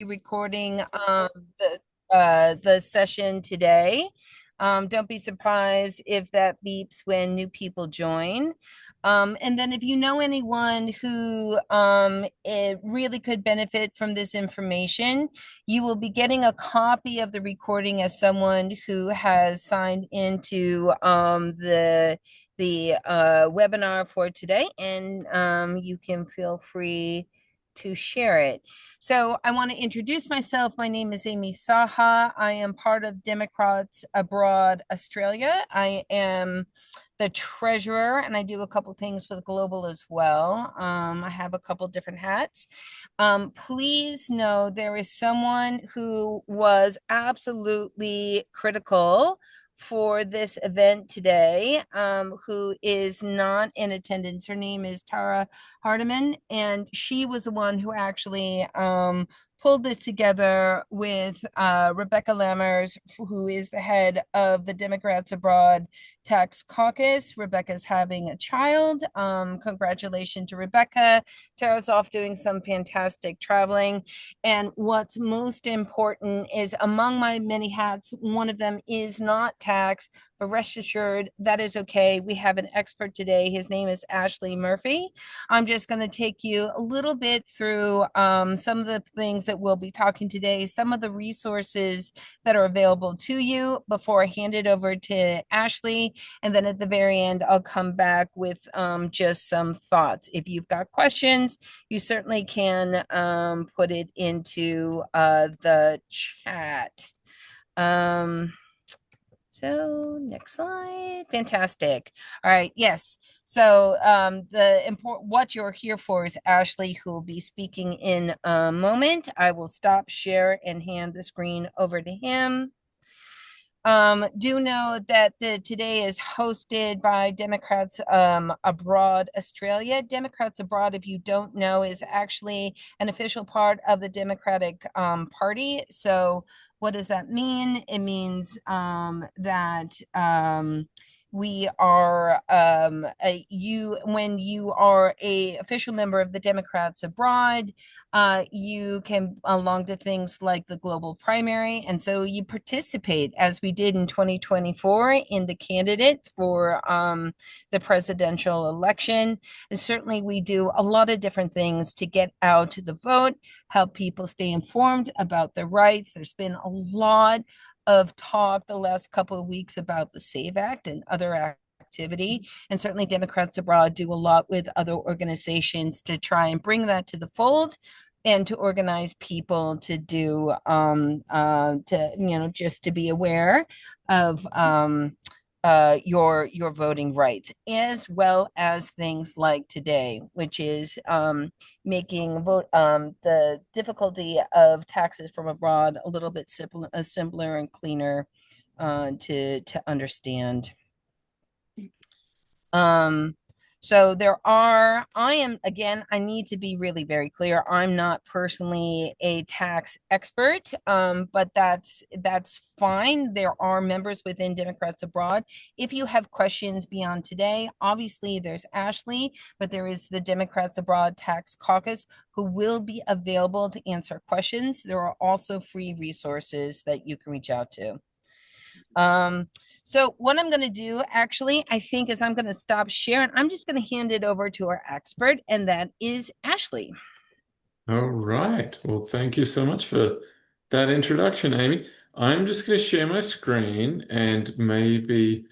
recording the session today. Don't be surprised if that beeps when new people join. And then if you know anyone who it really could benefit from this information, you will be getting a copy of the recording as someone who has signed into the webinar for today, and you can feel free to share it. So I want to introduce myself. My name is Amy Saha. I am part of Democrats Abroad Australia. I am the treasurer, and I do a couple things with Global as well. I have a couple different hats. Please know there is someone who was absolutely critical for this event today, who is not in attendance. Her name is Tara Hardiman, and she was the one who actually pulled this together with Rebecca Lammers, who is the head of the Democrats Abroad Tax Caucus. Rebecca's having a child. Congratulations to Rebecca. Tara's off doing some fantastic traveling. And what's most important is, among my many hats, one of them is not tax, but rest assured that is okay. We have an expert today. His name is Ashley Murphy. I'm just going to take you a little bit through some of the things that we'll be talking today, some of the resources that are available to you before I hand it over to Ashley. And then at the very end, I'll come back with just some thoughts. If you've got questions, you certainly can put it into the chat. So next slide. Fantastic. All right. Yes. So what you're here for is Ashley, who will be speaking in a moment. I will stop share and hand the screen over to him. Do know that today is hosted by Democrats Abroad Australia. Democrats Abroad, if you don't know, is actually an official part of the Democratic Party. So what does that mean? It means that we are when you are a official member of the Democrats Abroad, you can belong to things like the global primary, and so you participate, as we did in 2024, in the candidates for the presidential election. And certainly we do a lot of different things to get out to the vote, help people stay informed about their rights. There's been a lot of talk the last couple of weeks about the SAVE Act and other activity. And certainly Democrats Abroad do a lot with other organizations to try and bring that to the fold and to organize people to do just to be aware of your voting rights, as well as things like today, which is making the difficulty of taxes from abroad a little bit simpler and cleaner to understand. So I need to be really very clear. I'm not personally a tax expert, but that's fine. There are members within Democrats Abroad. If you have questions beyond today, obviously there's Ashley, but there is the Democrats Abroad Tax Caucus who will be available to answer questions. There are also free resources that you can reach out to. So what I'm going to do, actually, I think, is I'm going to stop sharing. I'm just going to hand it over to our expert, and that is Ashley. All right. Well, thank you so much for that introduction, Amy. I'm just going to share my screen and maybe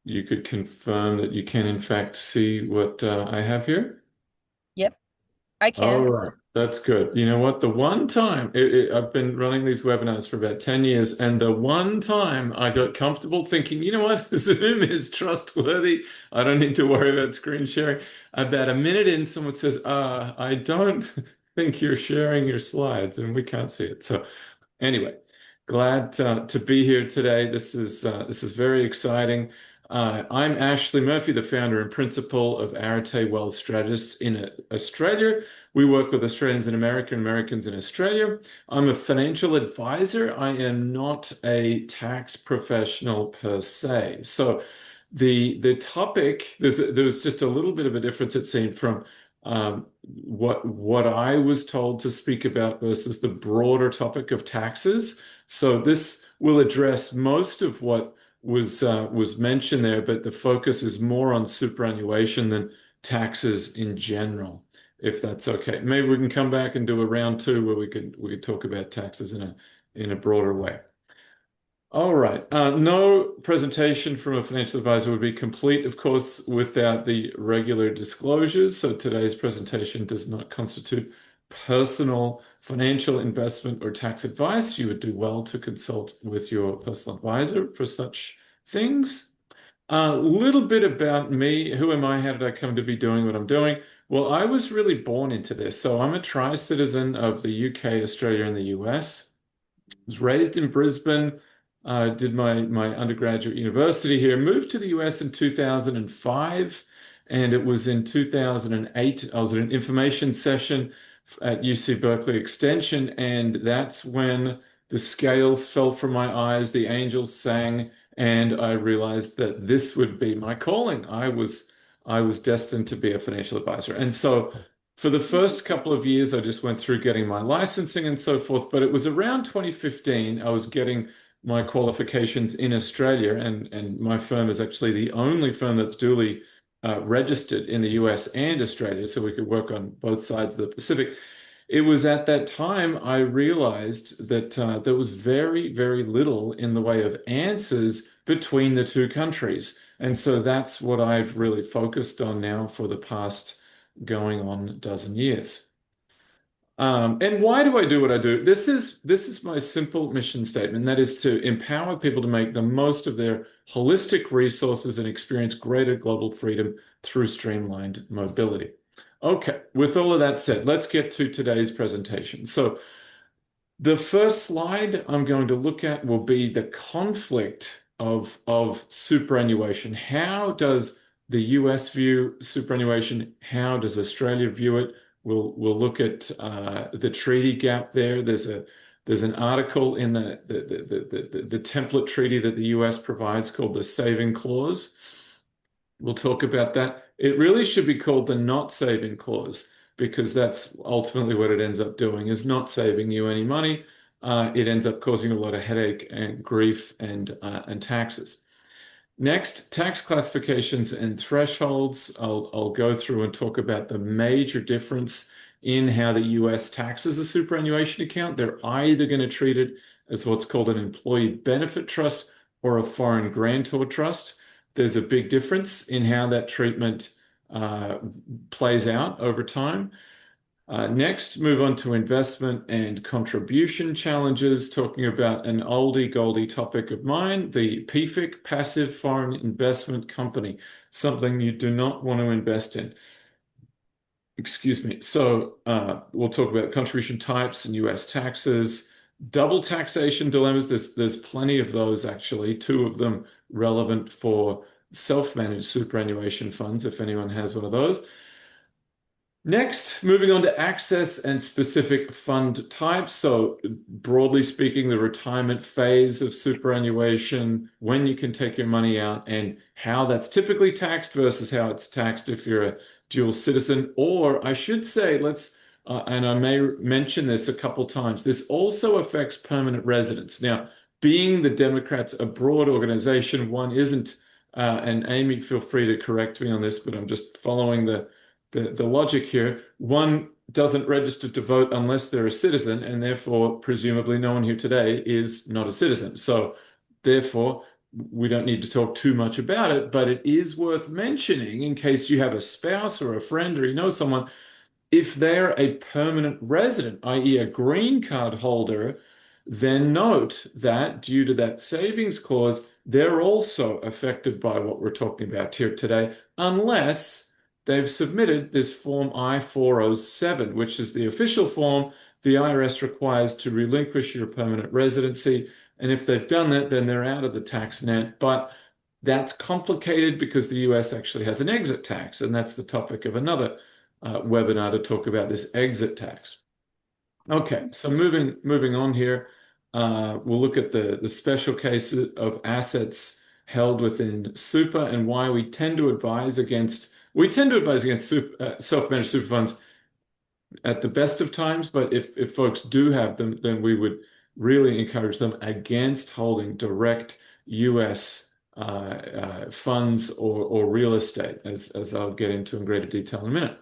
you could confirm that you can, in fact, see what I have here. Yep, I All can. right. That's good. You know what? The one time I've been running these webinars for about 10 years, and the one time I got comfortable thinking, you know what? Zoom is trustworthy. I don't need to worry about screen sharing. About a minute in, someone says, I don't think you're sharing your slides, and we can't see it. So anyway, glad to be here today. This is very exciting. I'm Ashley Murphy, the founder and principal of Areté Wealth Strategists in Australia. We work with Australians in America and Americans in Australia. I'm a financial advisor. I am not a tax professional per se. So the topic, there's just a little bit of a difference, it seemed, from what I was told to speak about versus the broader topic of taxes. So this will address most of what was mentioned there, but the focus is more on superannuation than taxes in general, if that's okay. Maybe we can come back and do a round two where we could talk about taxes in a broader way. All right. No presentation from a financial advisor would be complete, of course, without the regular disclosures. So today's presentation does not constitute personal financial investment or tax advice. You would do well to consult with your personal advisor for such things. A little bit about me. Who am I? How did I come to be doing what I'm doing? Well, I was really born into this. So I'm a tri-citizen of the UK, Australia, and the US. Was raised in Brisbane, did my undergraduate university here, moved to the US in 2005, and it was in 2008 I was at an information session at UC Berkeley Extension, and that's when the scales fell from my eyes, the angels sang, and I realized that this would be my calling. I was destined to be a financial advisor. And so for the first couple of years, I just went through getting my licensing and so forth. But it was around 2015, I was getting my qualifications in Australia, and my firm is actually the only firm that's duly registered in the US and Australia, so we could work on both sides of the Pacific. It was at that time I realized that there was very, very little in the way of answers between the two countries. And so that's what I've really focused on now for the past going on a dozen years. And why do I do what I do? This is my simple mission statement. That is to empower people to make the most of their holistic resources and experience greater global freedom through streamlined mobility. Okay, with all of that said, let's get to today's presentation. So the first slide I'm going to look at will be the conflict of superannuation. How does the US view superannuation? How does Australia view it? We'll look at the treaty gap there. There's an article in the template treaty that the US provides called the saving clause. We'll talk about that. It really should be called the not saving clause because that's ultimately what it ends up doing is not saving you any money. It ends up causing a lot of headache and grief and taxes. Next, tax classifications and thresholds. I'll go through and talk about the major difference in how the US taxes a superannuation account. They're either going to treat it as what's called an employee benefit trust or a foreign grantor trust. There's a big difference in how that treatment plays out over time. Next, move on to investment and contribution challenges, talking about an oldie goldie topic of mine, the PFIC, Passive Foreign Investment Company, something you do not want to invest in. Excuse me. So we'll talk about contribution types and US taxes, double taxation dilemmas. There's plenty of those actually, two of them relevant for self-managed superannuation funds, if anyone has one of those. Next, moving on to access and specific fund types. So broadly speaking, the retirement phase of superannuation, when you can take your money out and how that's typically taxed versus how it's taxed if you're a dual citizen. Or I should say, and I may mention this a couple times, this also affects permanent residents. Now, being the Democrats a broad organization, one isn't, and Amy, feel free to correct me on this, but I'm just following the logic here. One doesn't register to vote unless they're a citizen, and therefore, presumably, no one here today is not a citizen. So, therefore, we don't need to talk too much about it, but it is worth mentioning in case you have a spouse or a friend or you know someone, if they're a permanent resident, i.e., a green card holder, then note that due to that savings clause, they're also affected by what we're talking about here today, unless they've submitted this Form I-407, which is the official form the IRS requires to relinquish your permanent residency. And if they've done that, then they're out of the tax net. But that's complicated because the US actually has an exit tax, and that's the topic of another webinar to talk about this exit tax. Okay, so moving on here, we'll look at the special cases of assets held within super and why we tend to advise against We tend to advise against self-managed super funds at the best of times, but if folks do have them, then we would really encourage them against holding direct US funds or real estate, as I'll get into in greater detail in a minute.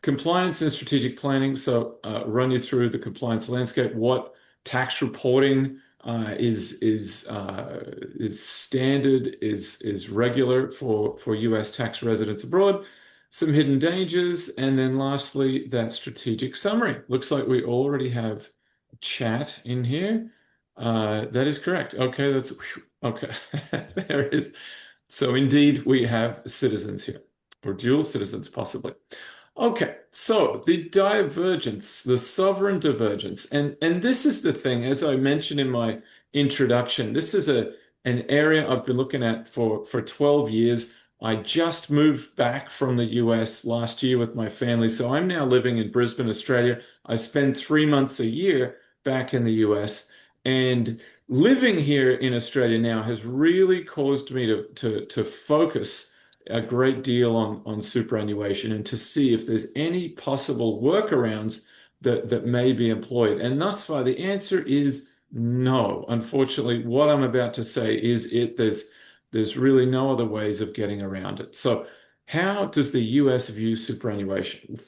Compliance and strategic planning. So run you through the compliance landscape. What tax reporting is standard, is regular for US tax residents abroad. Some hidden dangers, and then lastly, that strategic summary. Looks like we already have chat in here. That is correct. Okay, that's okay. There it is. So indeed, we have citizens here, or dual citizens possibly. Okay, so the divergence, the sovereign divergence, and this is the thing, as I mentioned in my introduction, this is an area I've been looking at for 12 years. I just moved back from the US last year with my family, so I'm now living in Brisbane, Australia. I spend 3 months a year back in the US, and living here in Australia now has really caused me to focus a great deal on superannuation and to see if there's any possible workarounds that may be employed. And thus far, the answer is no. Unfortunately, what I'm about to say is there's really no other ways of getting around it. So how does the US view superannuation?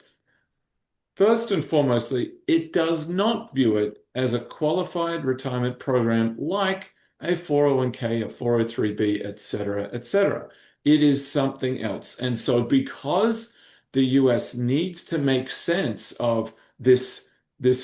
First and foremostly, it does not view it as a qualified retirement program like a 401k, a 403b, etc., etc. It is something else. And so because the US needs to make sense of this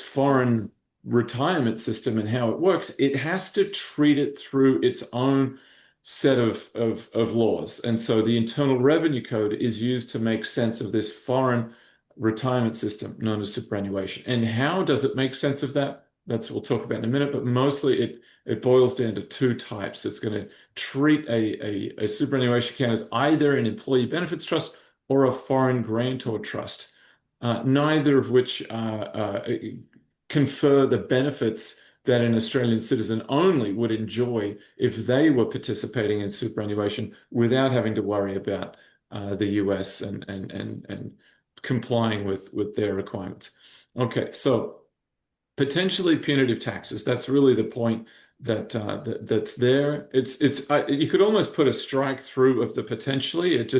foreign retirement system and how it works, it has to treat it through its own set of laws. And so the Internal Revenue Code is used to make sense of this foreign retirement system known as superannuation. And how does it make sense of that? That's what we'll talk about in a minute, but mostly it boils down to two types. It's going to treat a superannuation account as either an employee benefits trust or a foreign grantor trust, neither of which confer the benefits that an Australian citizen only would enjoy if they were participating in superannuation without having to worry about the US and complying with their requirements. Okay, so potentially punitive taxes. That's really the point that's there. It's you could almost put a strike through of the potentially. It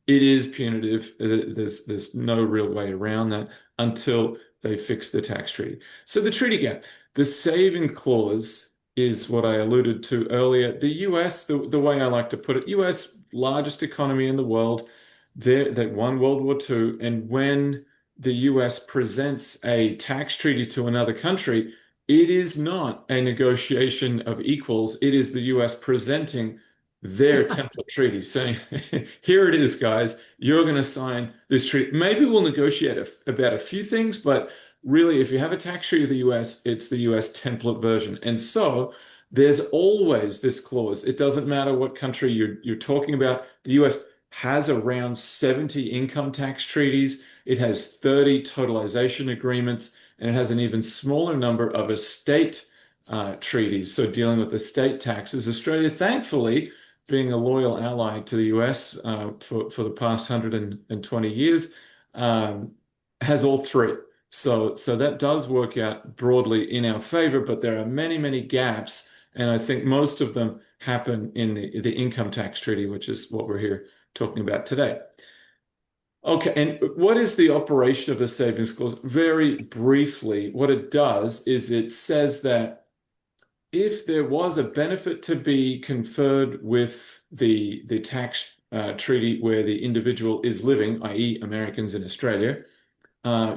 is punitive. There's no real way around that until they fix the tax treaty. So the treaty gap, the saving clause is what I alluded to earlier. The US, the way I like to put it, US largest economy in the world. They won World War II, and when the US presents a tax treaty to another country, it is not a negotiation of equals. It is the US presenting their template treaty, saying, here it is, guys, you're going to sign this treaty. Maybe we'll negotiate about a few things, but really, if you have a tax treaty with the US, it's the US template version. And so there's always this clause. It doesn't matter what country you're talking about. The US has around 70 income tax treaties. It has 30 totalization agreements, and it has an even smaller number of estate treaties. So dealing with estate taxes, Australia, thankfully, being a loyal ally to the US for the past 120 years, has all three. So that does work out broadly in our favor, but there are many, many gaps, and I think most of them happen in the income tax treaty, which is what we're here talking about today. Okay, and what is the operation of the savings clause? Very briefly, what it does is it says that if there was a benefit to be conferred with the tax treaty where the individual is living, i.e. Americans in Australia,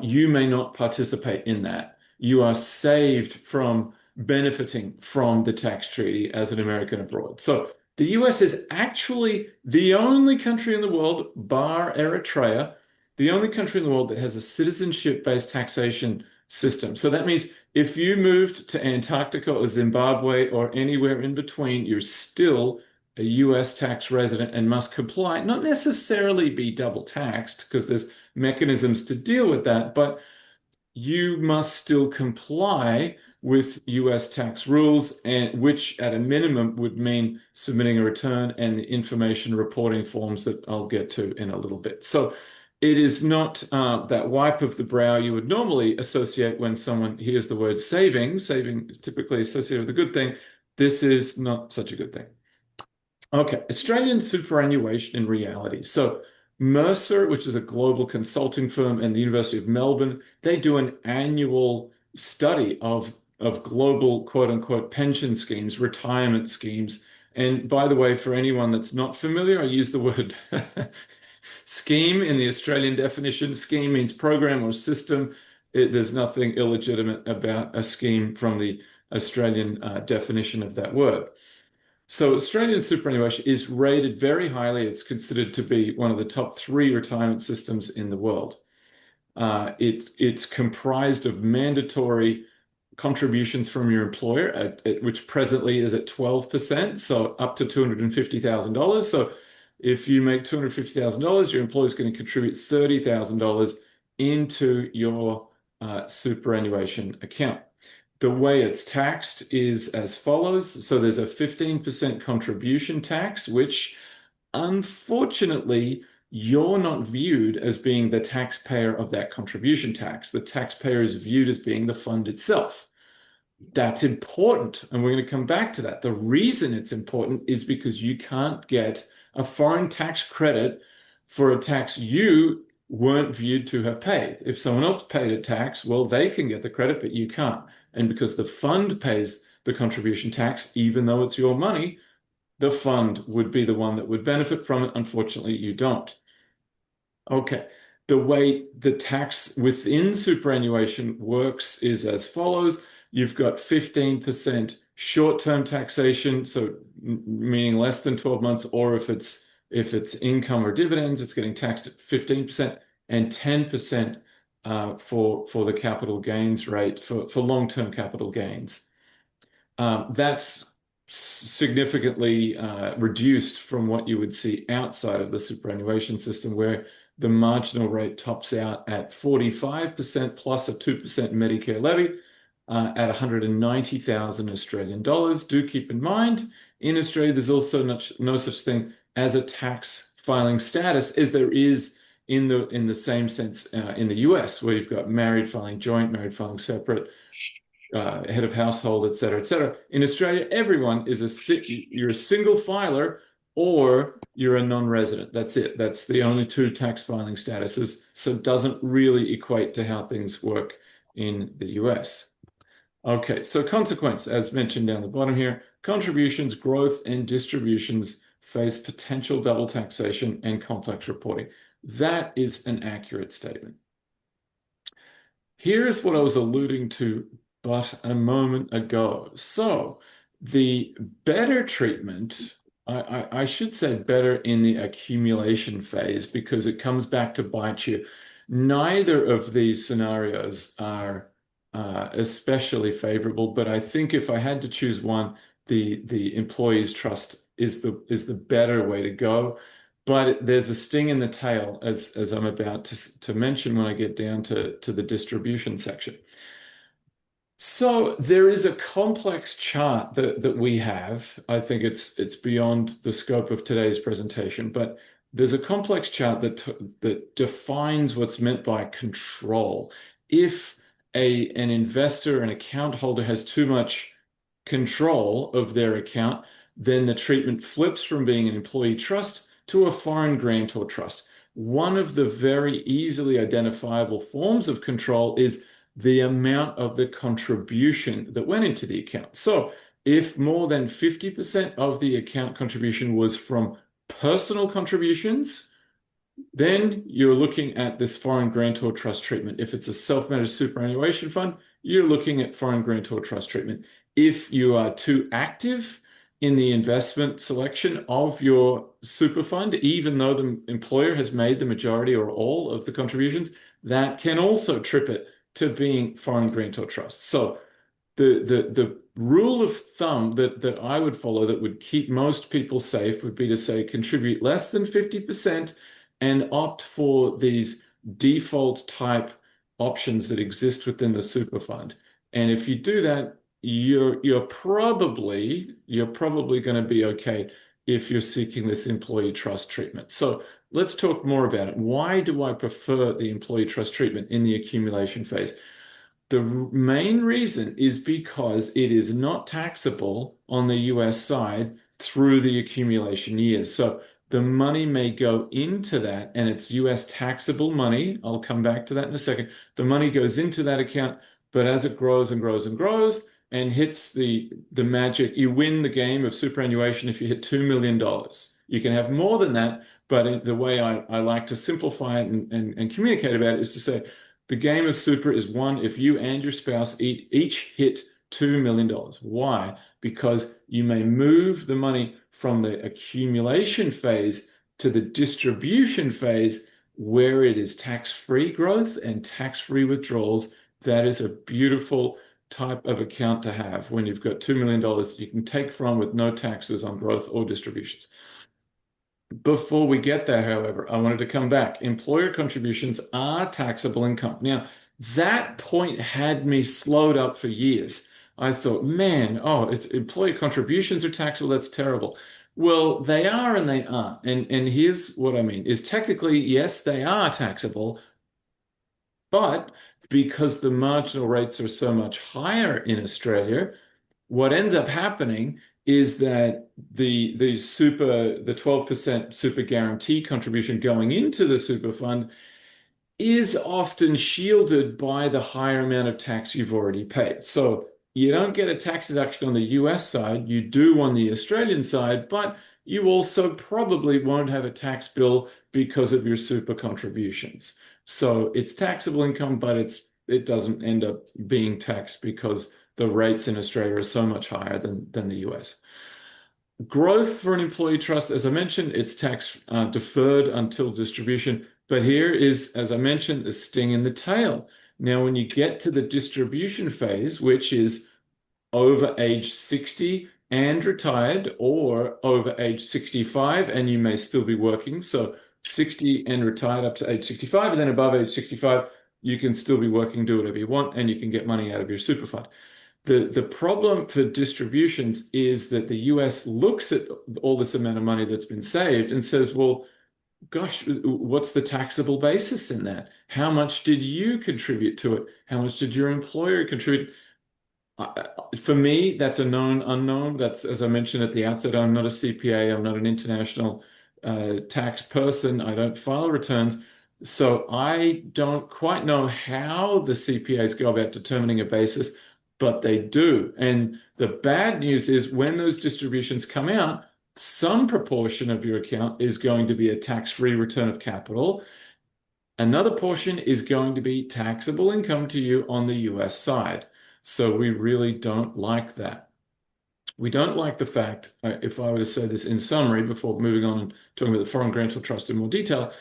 you may not participate in that. You are saved from benefiting from the tax treaty as an American abroad. So the US is actually the only country in the world, bar Eritrea, the only country in the world that has a citizenship-based taxation system. So that means if you moved to Antarctica or Zimbabwe or anywhere in between, you're still a US tax resident and must comply, not necessarily be double taxed because there's mechanisms to deal with that, but you must still comply with US tax rules, and which at a minimum would mean submitting a return and the information reporting forms that I'll get to in a little bit. So it is not that wipe of the brow you would normally associate when someone hears the word saving. Saving is typically associated with a good thing. This is not such a good thing. Okay, Australian superannuation in reality. So Mercer, which is a global consulting firm, and the University of Melbourne, they do an annual study of global quote unquote pension schemes, retirement schemes. And by the way, for anyone that's not familiar, I use the word scheme in the Australian definition. Scheme means program or system. There's nothing illegitimate about a scheme from the Australian definition of that word. So Australian superannuation is rated very highly. It's considered to be one of the top three retirement systems in the world. It's comprised of mandatory contributions from your employer, which presently is at 12%, so up to $250,000. So if you make $250,000, your employer is going to contribute $30,000 into your superannuation account. The way it's taxed is as follows. So there's a 15% contribution tax, which unfortunately you're not viewed as being the taxpayer of that contribution tax. The taxpayer is viewed as being the fund itself. That's important, and we're going to come back to that. The reason it's important is because you can't get a foreign tax credit for a tax you weren't viewed to have paid. If someone else paid a tax, well, they can get the credit, but you can't. And because the fund pays the contribution tax, even though it's your money, the fund would be the one that would benefit from it. Unfortunately, you don't. Okay. The way the tax within superannuation works is as follows. You've got 15% short-term taxation, so meaning less than 12 months, or if it's income or dividends, it's getting taxed at 15%, and 10% for the capital gains rate for long-term capital gains. That's significantly reduced from what you would see outside of the superannuation system, where the marginal rate tops out at 45% plus a 2% Medicare levy at 190,000 Australian dollars. Do keep in mind, in Australia, there's also no such thing as a tax filing status as there is in the same sense in the US, where you've got married filing joint, married filing separate, head of household, et cetera, et cetera. In Australia, everyone you're a single filer or you're a non-resident. That's it. That's the only two tax filing statuses. So it doesn't really equate to how things work in the US. Okay, so consequence, as mentioned down the bottom here, contributions, growth, and distributions face potential double taxation and complex reporting. That is an accurate statement. Here's what I was alluding to but a moment ago. So the better treatment, I should say better in the accumulation phase, because it comes back to bite you. Neither of these scenarios are especially favorable, but I think if I had to choose one, the employee's trust is the better way to go. But there's a sting in the tail, as I'm about to mention when I get down to the distribution section. So there is a complex chart that we have. I think it's beyond the scope of today's presentation, but there's a complex chart that defines what's meant by control. If an investor, an account holder, has too much control of their account, then the treatment flips from being an employee trust to a foreign grantor trust. One of the very easily identifiable forms of control is the amount of the contribution that went into the account. So if more than 50% of the account contribution was from personal contributions, then you're looking at this foreign grantor trust treatment. If it's a self-managed superannuation fund, you're looking at foreign grantor trust treatment. If you are too active in the investment selection of your super fund, even though the employer has made the majority or all of the contributions, that can also trip it to being foreign grantor trust. So the rule of thumb that I would follow that would keep most people safe would be to say contribute less than 50% and opt for these default type options that exist within the super fund. And if you do that, you're probably going to be okay if you're seeking this employee trust treatment. So let's talk more about it. Why do I prefer the employee trust treatment in the accumulation phase? The main reason is because it is not taxable on the US side through the accumulation years. So the money may go into that and it's US taxable money. I'll come back to that in a second. The money goes into that account, but as it grows and grows and grows and hits the magic, you win the game of superannuation if you hit $2 million. You can have more than that, but the way I like to simplify it and communicate about it is to say, the game of super is won if you and your spouse each hit $2 million. Why? Because you may move the money from the accumulation phase to the distribution phase where it is tax-free growth and tax-free withdrawals. That is a beautiful type of account to have when you've got $2 million you can take from with no taxes on growth or distributions. Before we get there, however, I wanted to come back. Employer contributions are taxable income. Now, that point had me slowed up for years. I thought, man, oh, it's employer contributions are taxable. That's terrible. Well, they are and they aren't. And here's what I mean is technically, yes, they are taxable, but because the marginal rates are so much higher in Australia, what ends up happening is that the 12% super guarantee contribution going into the super fund is often shielded by the higher amount of tax you've already paid. So you don't get a tax deduction on the US side, you do on the Australian side, but you also probably won't have a tax bill because of your super contributions. So it's taxable income, but it doesn't end up being taxed because the rates in Australia are so much higher than the US. Growth for an employee trust, as I mentioned, it's tax deferred until distribution. But here is, as I mentioned, the sting in the tail. Now, when you get to the distribution phase, which is over age 60 and retired, or over age 65 and you may still be working, so 60 and retired up to age 65, and then above age 65, you can still be working, do whatever you want, and you can get money out of your super fund. The problem for distributions is that the US looks at all this amount of money that's been saved and says, well, gosh, what's the taxable basis in that? How much did you contribute to it? How much did your employer contribute? For me, that's a known unknown. That's, as I mentioned at the outset, I'm not a CPA. I'm not an international tax person. I don't file returns. So I don't quite know how the CPAs go about determining a basis, but they do. And the bad news is when those distributions come out, some proportion of your account is going to be a tax-free return of capital. Another portion is going to be taxable income to you on the US side. So we really don't like that. We don't like the fact, if I were to say this in summary before moving on and talking about the foreign grantor trust in more detail,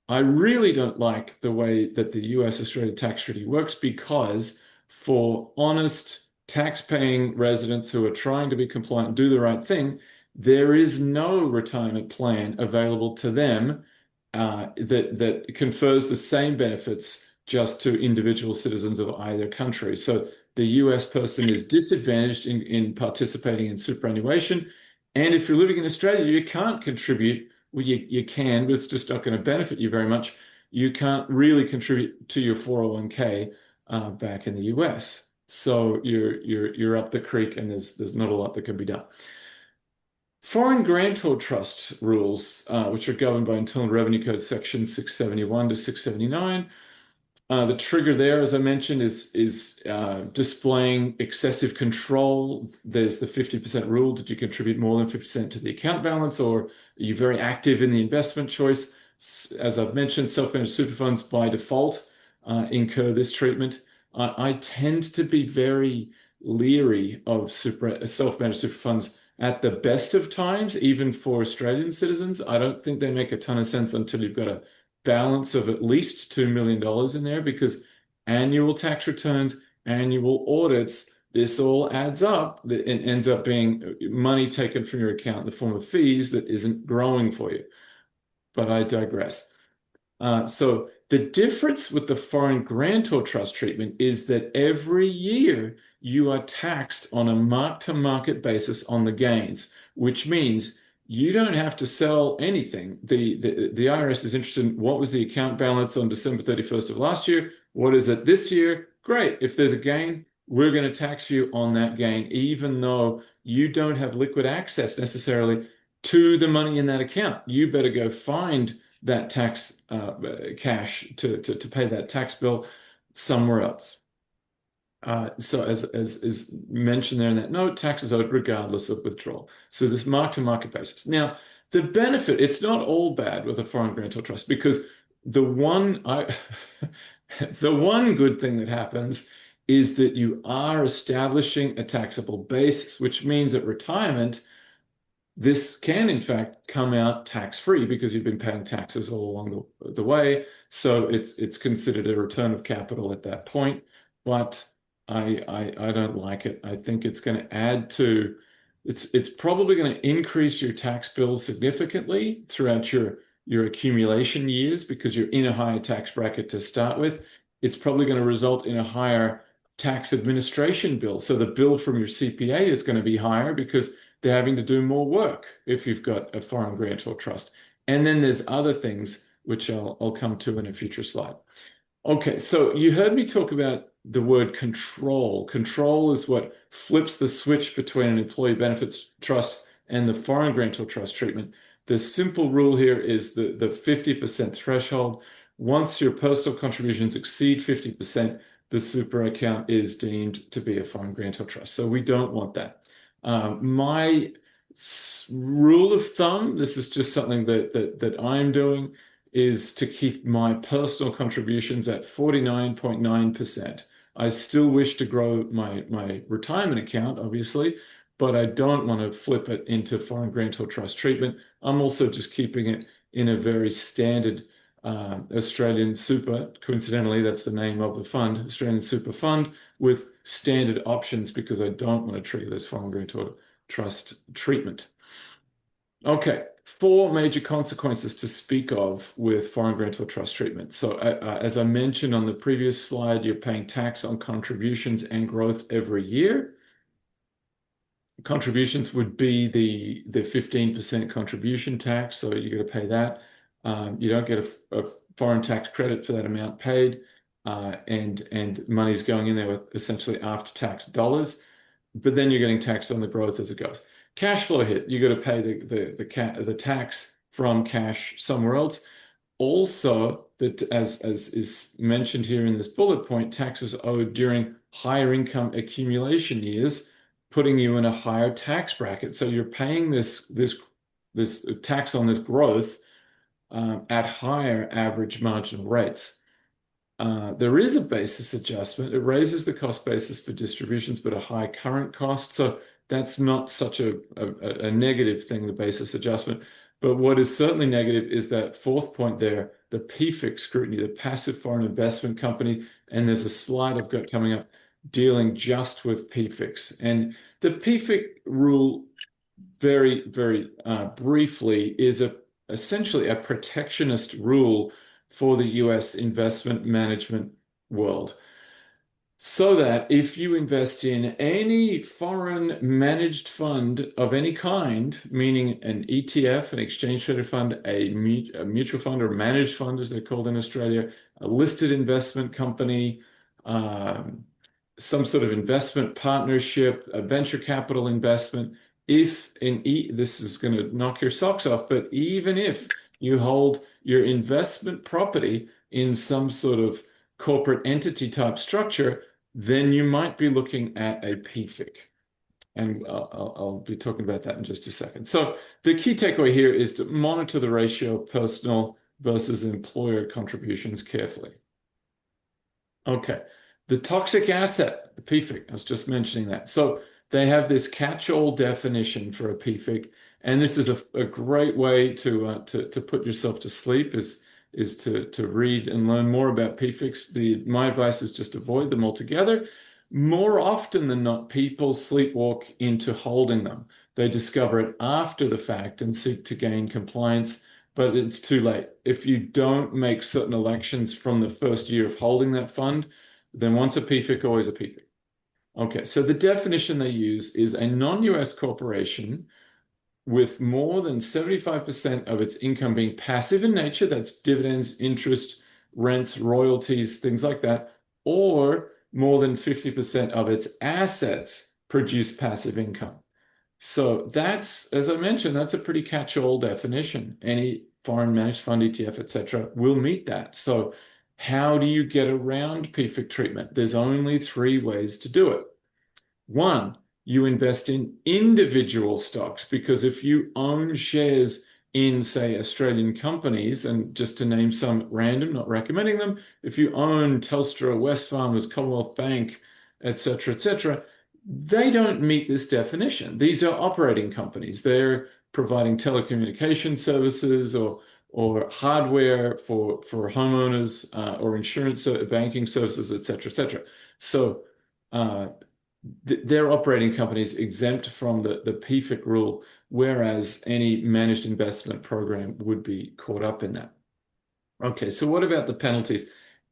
I really don't like the way that the US-Australia tax treaty works because for honest tax-paying residents who are trying to be compliant and do the right thing, there is no retirement plan available to them that confers the same benefits just to individual citizens of either country. So the US person is disadvantaged in participating in superannuation. And if you're living in Australia, you can't contribute. Well, you can, but it's just not going to benefit you very much. You can't really contribute to your 401k back in the US. So you're up the creek, and there's not a lot that can be done. Foreign grantor trust rules, which are governed by Internal Revenue Code section 671 to 679. The trigger there, as I mentioned, is displaying excessive control. There's the 50% rule. Did you contribute more than 50% to the account balance, or are you very active in the investment choice? As I've mentioned, self-managed super funds by default incur this treatment. I tend to be very leery of self-managed super funds at the best of times, even for Australian citizens. I don't think they make a ton of sense until you've got a balance of at least $2 million in there, because annual tax returns, annual audits, this all adds up. It ends up being money taken from your account in the form of fees that isn't growing for you. But I digress. So The difference with the foreign grantor trust treatment is that every year you are taxed on a mark-to-market basis on the gains, which means you don't have to sell anything. The IRS is interested in what was the account balance on December 31st of last year? What is it this year? Great. If there's a gain, we're going to tax you on that gain, even though you don't have liquid access necessarily to the money in that account. You better go find that tax cash to pay that tax bill somewhere else. So as is mentioned there in that note, taxes owed regardless of withdrawal. So this mark-to-market basis. Now, the benefit, it's not all bad with a foreign grantor trust because the one I the one good thing that happens is that you are establishing a taxable basis, which means at retirement this can, in fact, come out tax-free because you've been paying taxes all along the way. So it's considered a return of capital at that point. But I don't like it. I think it's going to add to it's probably going to increase your tax bill significantly throughout your accumulation years because you're in a higher tax bracket to start with. It's probably going to result in a higher tax administration bill. So the bill from your CPA is going to be higher because they're having to do more work if you've got a foreign grantor trust. And then there's other things which I'll come to in a future slide. Okay, so you heard me talk about the word control. Control is what flips the switch between an employee benefits trust and the foreign grantor trust treatment. The simple rule here is the 50% threshold. Once your personal contributions exceed 50%, the super account is deemed to be a foreign grantor trust. So we don't want that. My rule of thumb, this is just something that I'm doing, is to keep my personal contributions at 49.9%. I still wish to grow my retirement account, obviously, but I don't want to flip it into foreign grantor trust treatment. I'm also just keeping it in a very standard Australian super. Coincidentally, that's the name of the fund, Australian Super Fund, with standard options because I don't want to trigger this foreign grantor trust treatment. Okay, four major consequences to speak of with foreign grantor trust treatment. So as I mentioned on the previous slide, you're paying tax on contributions and growth every year. Contributions would be the 15% contribution tax, so you got to pay that. You don't get a foreign tax credit for that amount paid, and money's going in there with essentially after-tax dollars, but then you're getting taxed on the growth as it goes. Cash flow hit, you got to pay the tax from cash somewhere else. Also, that as is mentioned here in this bullet point, taxes owed during higher income accumulation years, putting you in a higher tax bracket. So you're paying this tax on this growth at higher average marginal rates. There is a basis adjustment. It raises the cost basis for distributions, but a high current cost. So that's not such a negative thing, the basis adjustment. But what is certainly negative is that fourth point there, the PFIC scrutiny, the passive foreign investment company. And there's a slide I've got coming up dealing just with PFICs. And the PFIC rule, very, very briefly, is essentially a protectionist rule for the US investment management world. So that if you invest in any foreign managed fund of any kind, meaning an ETF, an exchange traded fund, a mutual fund or managed fund, as they're called in Australia, a listed investment company, some sort of investment partnership, a venture capital investment, this is going to knock your socks off, but even if you hold your investment property in some sort of corporate entity type structure, then you might be looking at a PFIC. And I'll be talking about that in just a second. So the key takeaway here is to monitor the ratio of personal versus employer contributions carefully. Okay, the toxic asset, the PFIC, I was just mentioning that. So they have this catch-all definition for a PFIC, and this is a great way to put yourself to sleep is to read and learn more about PFICs. My advice is just avoid them altogether. More often than not, people sleepwalk into holding them. They discover it after the fact and seek to gain compliance, but it's too late. If you don't make certain elections from the first year of holding that fund, then once a PFIC, always a PFIC. Okay, so the definition they use is a non-US corporation with more than 75% of its income being passive in nature, that's dividends, interest, rents, royalties, things like that, or more than 50% of its assets produce passive income. So that's, as I mentioned, that's a pretty catch-all definition. Any foreign managed fund, ETF, etc., will meet that. So how do you get around PFIC treatment? There's only three ways to do it. One, you invest in individual stocks because if you own shares in, say, Australian companies, and just to name some random, not recommending them, if you own Telstra, Wesfarmers, Commonwealth Bank, etc., they don't meet this definition. These are operating companies. They're providing telecommunication services or hardware for homeowners or insurance banking services, etc. So they're operating companies exempt from the PFIC rule, whereas any managed investment program would be caught up in that. Okay, so what about the penalties?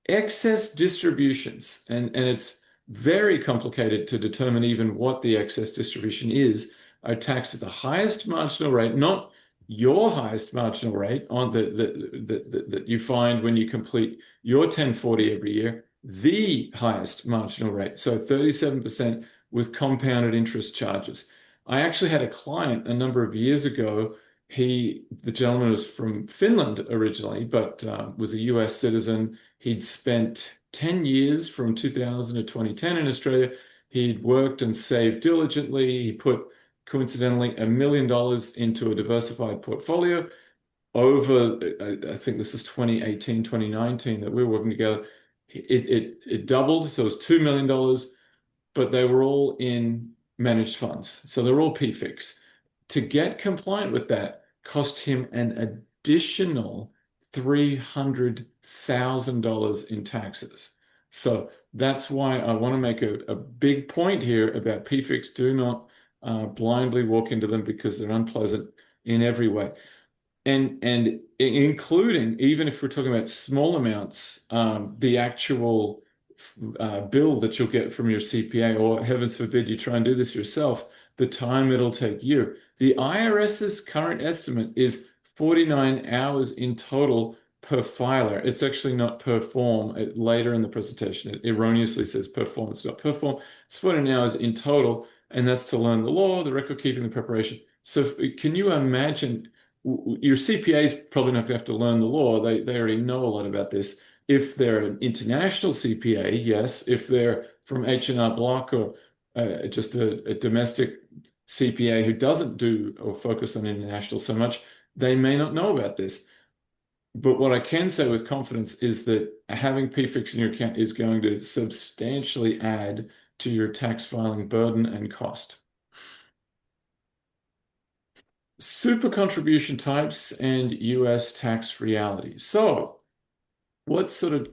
Excess distributions, and it's very complicated to determine even what the excess distribution is, are taxed at the highest marginal rate, not your highest marginal rate on that you find when you complete your 1040 every year, the highest marginal rate. So 37% with compounded interest charges. I actually had a client a number of years ago. The gentleman was from Finland originally, but was a US citizen. He'd spent 10 years from 2000 to 2010 in Australia. He'd worked and saved diligently. He put, coincidentally, $1 million into a diversified portfolio over, I think this was 2018, 2019 that we were working together. It doubled, so it was $2 million, but they were all in managed funds. So they're all PFICs. To get compliant with that cost him an additional $300,000 in taxes. So that's why I want to make a big point here about PFICs. Do not blindly walk into them because they're unpleasant in every way. And including, even if we're talking about small amounts, the actual bill that you'll get from your CPA, or heavens forbid you try and do this yourself, the time it'll take you. The IRS's current estimate is 49 hours in total per filer. It's actually not per form. Later in the presentation, it erroneously says per form. It's not per form. It's 49 hours in total, and that's to learn the law, the record keeping, the preparation. So can you imagine? Your CPA is probably not going to have to learn the law. They already know a lot about this. If they're an international CPA, yes. If they're from H&R Block or just a domestic CPA who doesn't do or focus on international so much, they may not know about this. But what I can say with confidence is that having PFIX in your account is going to substantially add to your tax filing burden and cost. Super contribution types and US tax reality. So, what sort of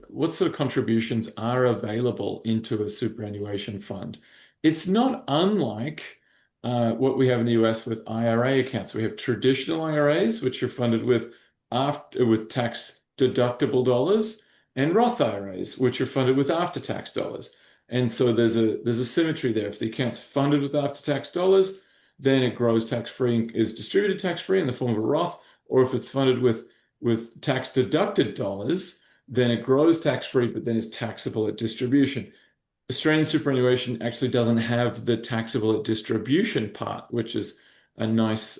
contributions are available into a superannuation fund? It's not unlike what we have in the US with IRA accounts. We have traditional IRAs, which are funded with tax deductible dollars, and Roth IRAs, which are funded with after-tax dollars. And so there's a symmetry there. If the account's funded with after-tax dollars, then it grows tax-free and is distributed tax-free in the form of a Roth, or if it's funded with tax-deducted dollars, then it grows tax-free, but then is taxable at distribution. Australian superannuation actually doesn't have the taxable at distribution part, which is a nice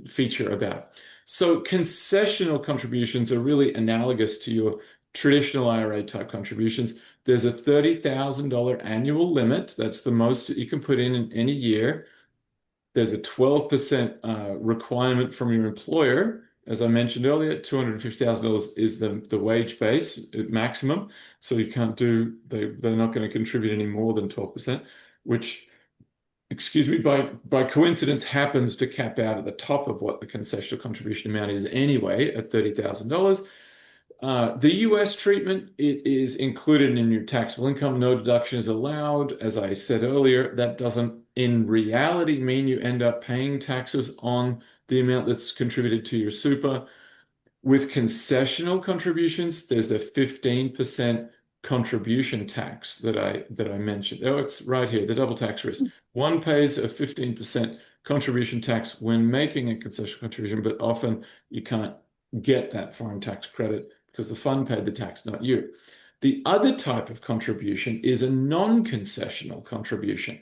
feature about it. So concessional contributions are really analogous to your traditional IRA type contributions. There's a $30,000 annual limit. That's the most that you can put in any year. There's a 12% requirement from your employer. As I mentioned earlier, $250,000 is the wage base maximum. So you can't they're not going to contribute any more than 12%, which, excuse me, by coincidence happens to cap out at the top of what the concessional contribution amount is anyway at $30,000. The US treatment, it is included in your taxable income. No deduction is allowed. As I said earlier, that doesn't in reality mean you end up paying taxes on the amount that's contributed to your super. With concessional contributions, there's the 15% contribution tax that I mentioned. Oh, it's right here, the double tax risk. One pays a 15% contribution tax when making a concessional contribution, but often you can't get that foreign tax credit because the fund paid the tax, not you. The other type of contribution is a non-concessional contribution.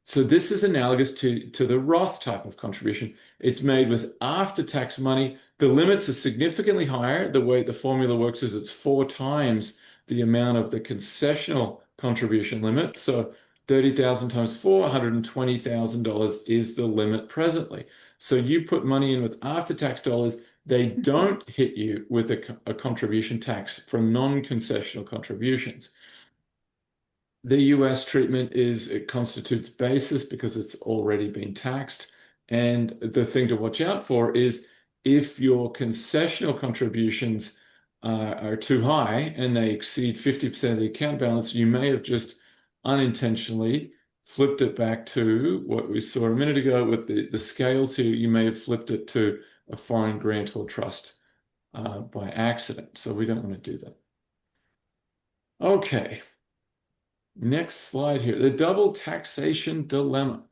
So this is analogous to the Roth type of contribution. It's made with after-tax money. The limits are significantly higher. The way the formula works is it's 4 times the amount of the concessional contribution limit. So 30,000 times 4, $120,000 is the limit presently. So you put money in with after-tax dollars, they don't hit you with a contribution tax from non-concessional contributions. The US treatment is it constitutes basis because it's already been taxed. And the thing to watch out for is if your concessional contributions are too high and they exceed 50% of the account balance, you may have just unintentionally flipped it back to what we saw a minute ago with the scales here. You may have flipped it to a foreign grantor trust by accident. So we don't want to do that. Okay. Next slide here, the double taxation dilemma.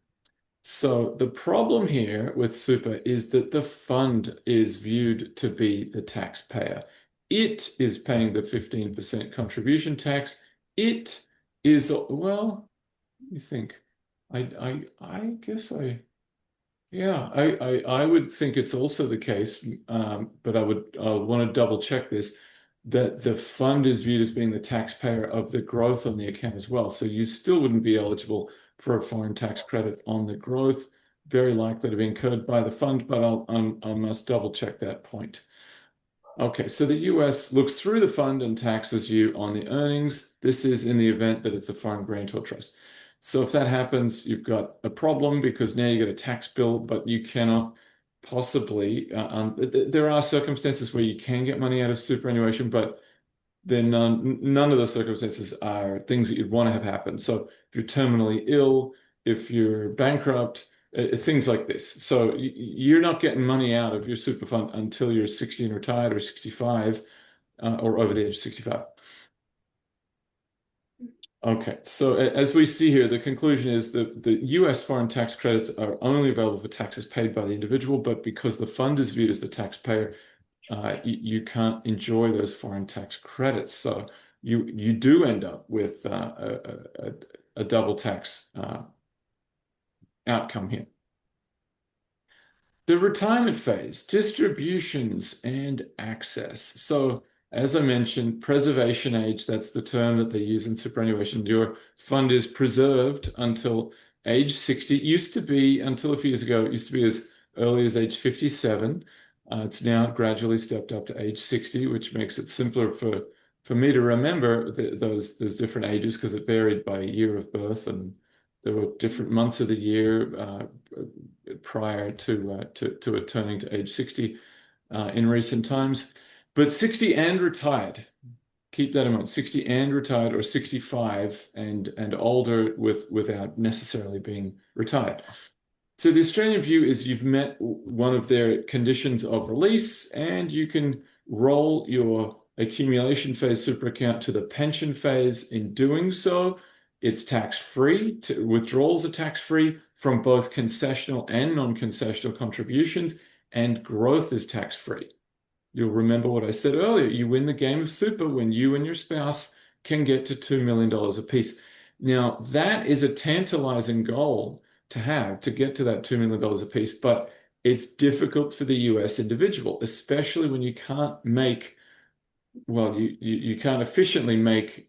So the problem here with super is that the fund is viewed to be the taxpayer. It is paying the 15% contribution tax. It is, well, you think, I guess yeah, I would think it's also the case, but I want to double check this, that the fund is viewed as being the taxpayer of the growth on the account as well. So you still wouldn't be eligible for a foreign tax credit on the growth, very likely to be incurred by the fund, but I must double check that point. Okay, so the US looks through the fund and taxes you on the earnings. This is in the event that it's a foreign grantor trust. So if that happens, you've got a problem because now you get a tax bill, but you cannot possibly, there are circumstances where you can get money out of superannuation, but then none of those circumstances are things that you'd want to have happen. So if you're terminally ill, if you're bankrupt, things like this. So you're not getting money out of your super fund until you're 60 and retired or 65 or over the age of 65. Okay, so as we see here, the conclusion is that the US foreign tax credits are only available for taxes paid by the individual, but because the fund is viewed as the taxpayer, you can't enjoy those foreign tax credits. So you do end up with a double tax outcome here. The retirement phase, distributions and access. So as I mentioned, preservation age, that's the term that they use in superannuation. Your fund is preserved until age 60. It used to be, until a few years ago, it used to be as early as age 57. It's now gradually stepped up to age 60, which makes it simpler for me to remember those different ages because it varied by year of birth and there were different months of the year prior to it turning to age 60 in recent times. But 60 and retired, keep that in mind, 60 and retired or 65 and older without necessarily being retired. So the Australian view is you've met one of their conditions of release and you can roll your accumulation phase super account to the pension phase. In doing so, it's tax-free. Withdrawals are tax-free from both concessional and non-concessional contributions, and growth is tax-free. You'll remember what I said earlier. You win the game of super when you and your spouse can get to $2 million apiece. Now, that is a tantalizing goal to have, to get to that $2 million apiece, but it's difficult for the US individual, especially when you can't make, well, you can't efficiently make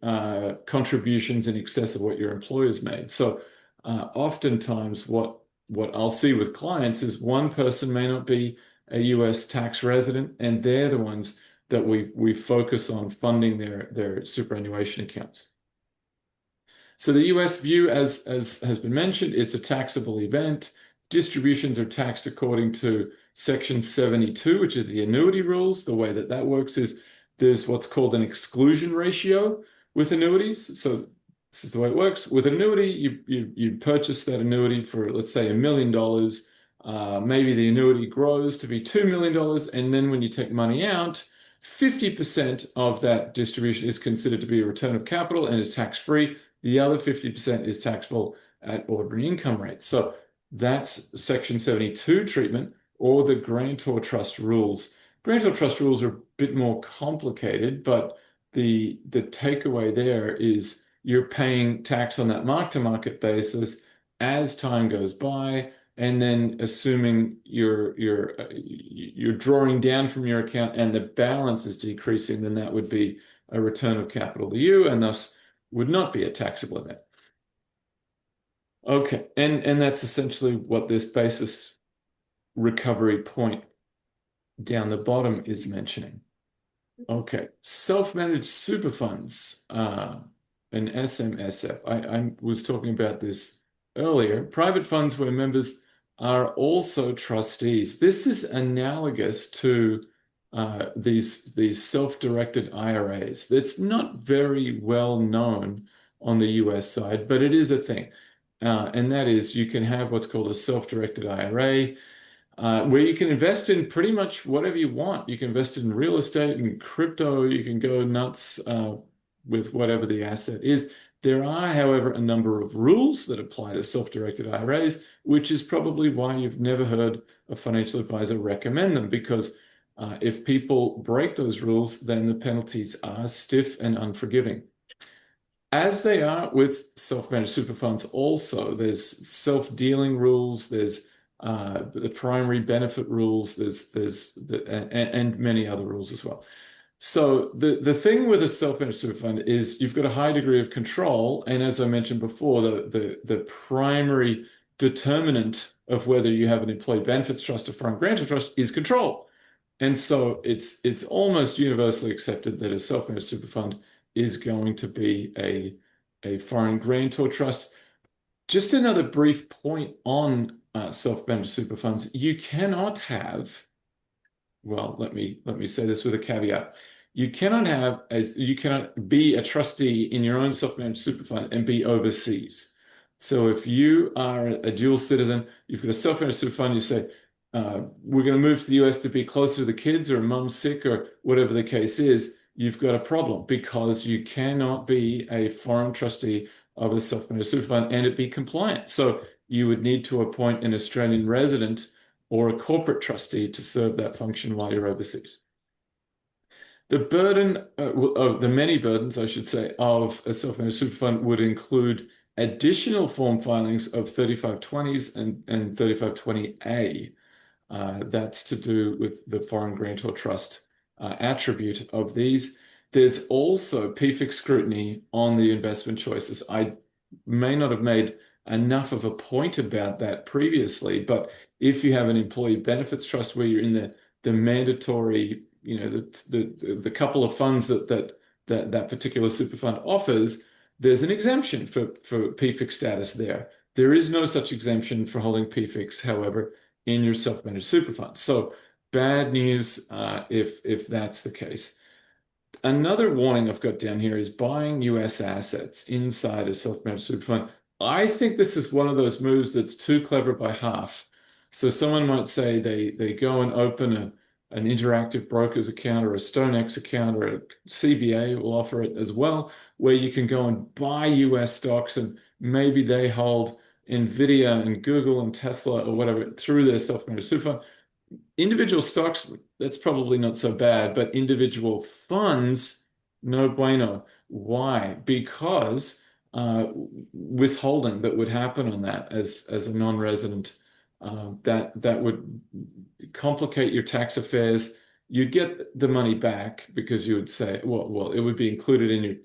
contributions in excess of what your employer's made. So oftentimes what I'll see with clients is one person may not be a US tax resident, and they're the ones that we focus on funding their superannuation accounts. So the US view, as has been mentioned, it's a taxable event. Distributions are taxed according to Section 72, which is the annuity rules. The way that works is there's what's called an exclusion ratio with annuities. So this is the way it works. With annuity, you purchase that annuity for, let's say, $1 million. Maybe the annuity grows to be $2 million, and then when you take money out, 50% of that distribution is considered to be a return of capital and is tax-free. The other 50% is taxable at ordinary income rates. So that's Section 72 treatment or the grantor trust rules. Grantor trust rules are a bit more complicated, but the takeaway there is you're paying tax on that mark-to-market basis as time goes by, and then assuming you're drawing down from your account and the balance is decreasing, then that would be a return of capital to you, and thus would not be a taxable event. Okay, and that's essentially what this basis recovery point down the bottom is mentioning. Okay, self-managed super funds, an SMSF. I was talking about this earlier. Private funds where members are also trustees. This is analogous to these self-directed IRAs. It's not very well known on the US side, but it is a thing. And that is you can have what's called a self-directed IRA where you can invest in pretty much whatever you want. You can invest in real estate and crypto. You can go nuts with whatever the asset is. There are, however, a number of rules that apply to self-directed IRAs, which is probably why you've never heard a financial advisor recommend them, because if people break those rules, then the penalties are stiff and unforgiving. As they are with self-managed super funds also, there's self-dealing rules, there's the primary benefit rules, and many other rules as well. So the thing with a self-managed super fund is you've got a high degree of control, and as I mentioned before, the primary determinant of whether you have an employee benefits trust or foreign grantor trust is control. And so it's almost universally accepted that a self-managed super fund is going to be a foreign grantor trust. Just another brief point on self-managed super funds. You cannot have, well, let me say this with a caveat. You cannot be a trustee in your own self-managed super fund and be overseas. So if you are a dual citizen, you've got a self-managed super fund, you say, we're going to move to the US to be closer to the kids, or mom's sick, or whatever the case is, you've got a problem because you cannot be a foreign trustee of a self-managed super fund and it be compliant. So you would need to appoint an Australian resident or a corporate trustee to serve that function while you're overseas. The burden, the many burdens, I should say, of a self-managed super fund would include additional form filings of 3520s and 3520A. That's to do with the foreign grantor trust attribute of these. There's also PFIC scrutiny on the investment choices. I may not have made enough of a point about that previously, but if you have an employee benefits trust where you're in the mandatory, the couple of funds that particular super fund offers, there's an exemption for PFIC status there. There is no such exemption for holding PFICs, however, in your self-managed super fund. So bad news if that's the case. Another warning I've got down here is buying US assets inside a self-managed super fund. I think this is one of those moves that's too clever by half. So someone might say they go and open an Interactive Brokers account or a StoneX account, or a CBA will offer it as well, where you can go and buy US stocks, and maybe they hold Nvidia and Google and Tesla or whatever through their self-managed super fund. Individual stocks, that's probably not so bad, but individual funds, no bueno. Why? Because withholding that would happen on that as a non-resident, that would complicate your tax affairs. You'd get the money back because you would say, well, it would be included in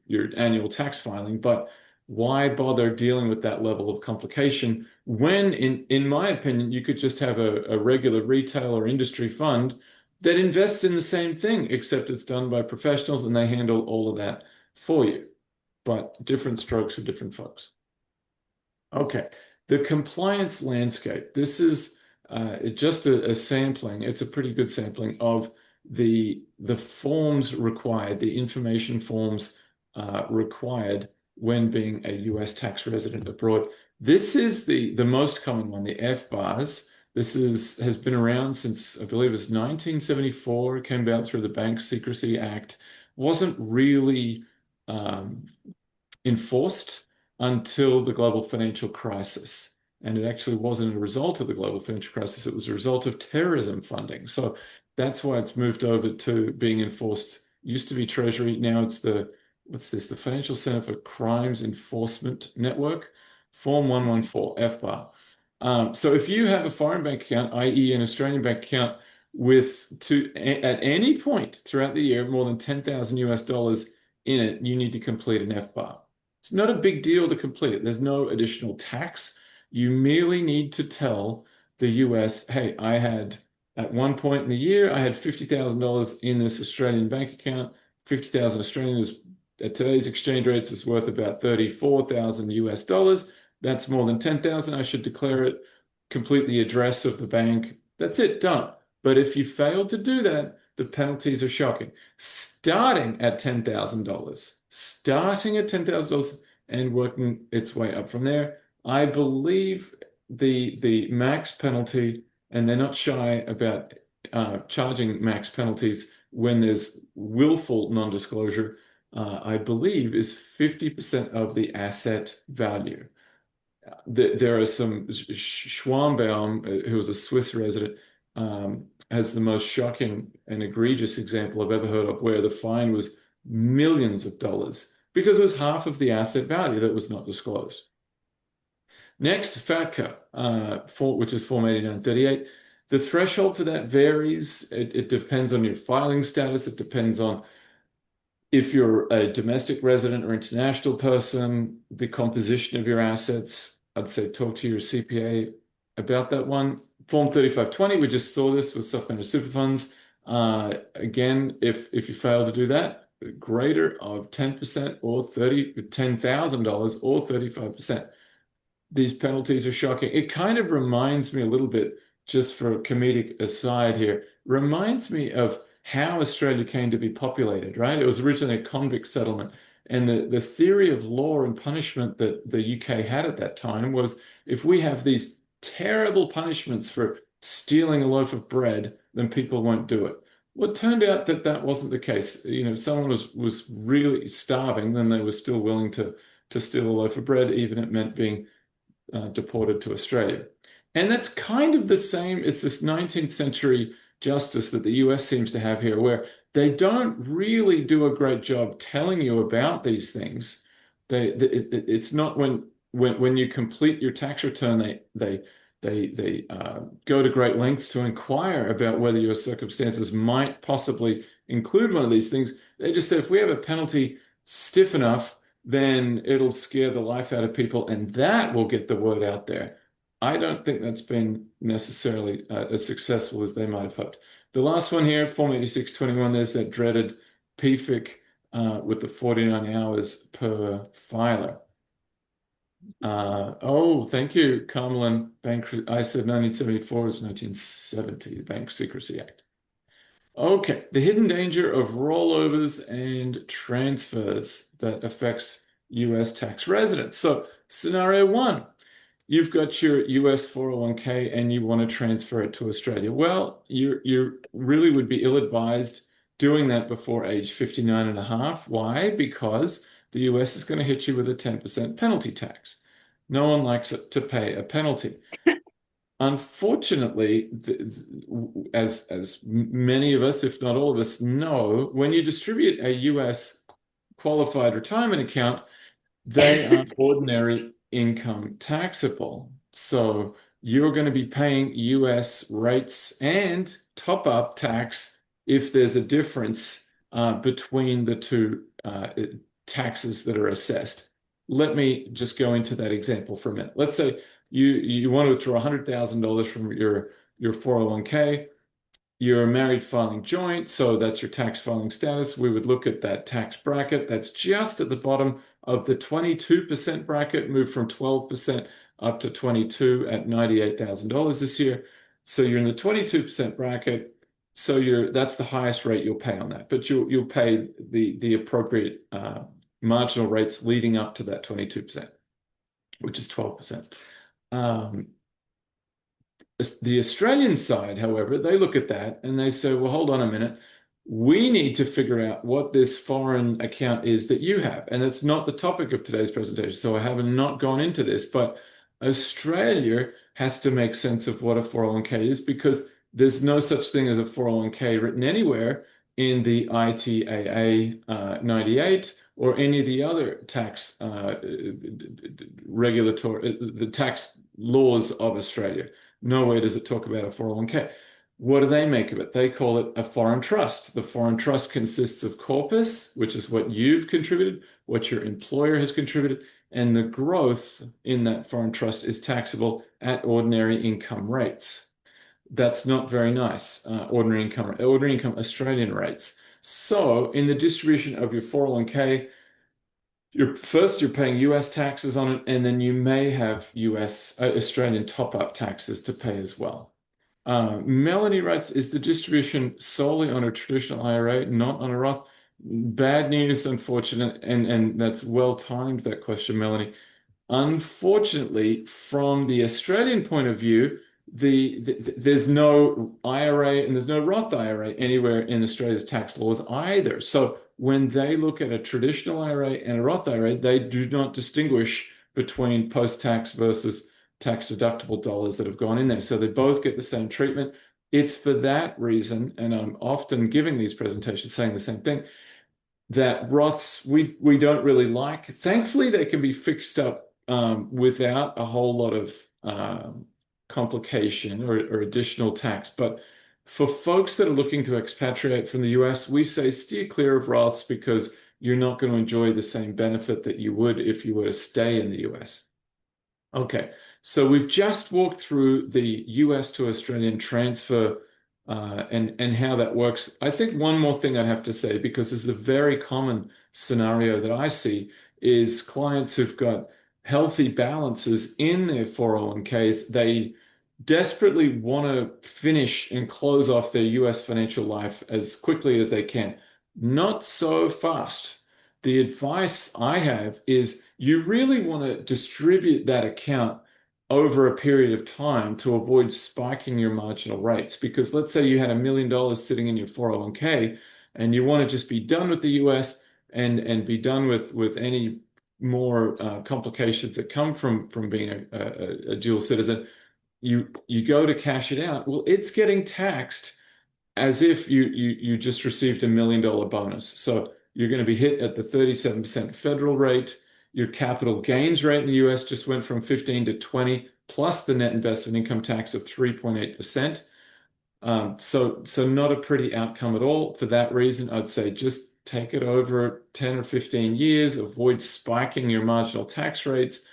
your annual tax filing, but why bother dealing with that level of complication when, in my opinion, you could just have a regular retail or industry fund that invests in the same thing, except it's done by professionals and they handle all of that for you. But different strokes for different folks. Okay, the compliance landscape. This is just a sampling. It's a pretty good sampling of the forms required, the information forms required when being a US tax resident abroad. This is the most common one, the FBARs. Has been around since I believe it's 1974. It came about through the Bank Secrecy Act. Wasn't really um, enforced until the global financial crisis. And it actually wasn't a result of the global financial crisis, it was a result of terrorism funding. So that's why it's moved over to being enforced. Used to be Treasury, now it's what's this? The Financial Center for Crimes Enforcement Network, Form 114, FBAR. So if you have a foreign bank account, i.e., an Australian bank account, at any point throughout the year more than 10,000 US dollars in it, you need to complete an FBAR. It's not a big deal to complete it. There's no additional tax. You merely need to tell the US, hey, at one point in the year, I had $50,000 in this Australian bank account. 50,000 Australian is at today's exchange rates is worth about 34,000 US dollars. That's more than 10,000. I should declare it, complete the address of the bank. That's it, done. But if you fail to do that, the penalties are shocking. Starting at $10,000. Starting at $10,000 and working its way up from there. I believe the max penalty, and they're not shy about charging max penalties when there's willful non-disclosure, I believe is 50% of the asset value. There are some Schwanbaum, who was a Swiss resident, has the most shocking and egregious example I've ever heard of, where the fine was millions of dollars because it was half of the asset value that was not disclosed. Next, FATCA, which is Form 8938. The threshold for that varies. It depends on your filing status. It depends on if you're a domestic resident or international person, the composition of your assets. I'd say talk to your CPA about that one. Form 3520, we just saw this with supplementary super funds. Again, if you fail to do that, greater of 10% or $10,000 or 35%. These penalties are shocking. It kind of reminds me a little bit, just for a comedic aside here, reminds me of how Australia came to be populated, right? It was originally a convict settlement. And the theory of law and punishment that the UK had at that time was, if we have these terrible punishments for stealing a loaf of bread, then people won't do it. Well, it turned out that that wasn't the case. Someone was really starving, then they were still willing to steal a loaf of bread, even if it meant being deported to Australia. And that's kind of the same. It's this 19th century justice that the US seems to have here, where they don't really do a great job telling you about these things. It's not when you complete your tax return, they go to great lengths to inquire about whether your circumstances might possibly include one of these things. They just say, if we have a penalty stiff enough, then it'll scare the life out of people, and that will get the word out there. I don't think that's been necessarily as successful as they might have hoped. The last one here, Form 8621, there's that dreaded PFIC with the 49 hours per filer. Thank you, Carmelin. I said 1974 is 1970, the Bank Secrecy Act. Okay, the hidden danger of rollovers and transfers that affects US tax residents. So, scenario one, you've got your US 401k and you want to transfer it to Australia. Well, you really would be ill-advised doing that before age 59 and a half. Why? Because the US is going to hit you with a 10% penalty tax. No one likes to pay a penalty. Unfortunately, as many of us, if not all of us, know, when you distribute a US qualified retirement account, they are ordinary income taxable. So you're going to be paying US rates and top up tax if there's a difference between the two taxes that are assessed. Let me just go into that example for a minute. Let's say you want to withdraw $100,000 from your 401k. You're a married filing joint, so that's your tax filing status. We would look at that tax bracket. That's just at the bottom of the 22% bracket, moved from 12% up to 22 at $98,000 this year. So you're in the 22% bracket. So that's the highest rate you'll pay on that, but you'll pay the appropriate marginal rates leading up to that 22%, which is 12%. The Australian side, however, they look at that and they say, well, hold on a minute. We need to figure out what this foreign account is that you have. And it's not the topic of today's presentation, so I have not gone into this, but Australia has to make sense of what a 401k is because there's no such thing as a 401k written anywhere in the ITAA 98 or any of the other tax regulatory, the tax laws of Australia. Nowhere does it talk about a 401k. What do they make of it? They call it a foreign trust. The foreign trust consists of corpus, which is what you've contributed, what your employer has contributed, and the growth in that foreign trust is taxable at ordinary income rates. That's not very nice, ordinary income Australian rates. So in the distribution of your 401k, you're paying US taxes on it, and then you may have Australian top-up taxes to pay as well. Melanie writes, is the distribution solely on a traditional IRA, not on a Roth? Bad news, unfortunate, and that's well timed, that question, Melanie. Unfortunately, from the Australian point of view, there's no IRA and there's no Roth IRA anywhere in Australia's tax laws either. So when they look at a traditional IRA and a Roth IRA, they do not distinguish between post-tax versus tax deductible dollars that have gone in there. So they both get the same treatment. It's for that reason, and I'm often giving these presentations saying the same thing, that Roths we don't really like. Thankfully, they can be fixed up without a whole lot of complication or additional tax. But for folks that are looking to expatriate from the US, we say steer clear of Roths because you're not going to enjoy the same benefit that you would if you were to stay in the US. Okay, so we've just walked through the US to Australian transfer and how that works. I think one more thing I'd have to say, because this is a very common scenario that I see, is clients who've got healthy balances in their 401ks. They desperately want to finish and close off their US financial life as quickly as they can. Not so fast. The advice I have is you really want to distribute that account over a period of time to avoid spiking your marginal rates. Because let's say you had $1 million sitting in your 401k and you want to just be done with the US and be done with any more complications that come from being a dual citizen, you go to cash it out. Well, it's getting taxed as if you just received $1 million bonus. So you're going to be hit at the 37% federal rate. Your capital gains rate in the US just went from 15 to 20, plus the net investment income tax of 3.8%. So not a pretty outcome at all. For that reason, I'd say just take it over 10 or 15 years, avoid spiking your marginal tax rates.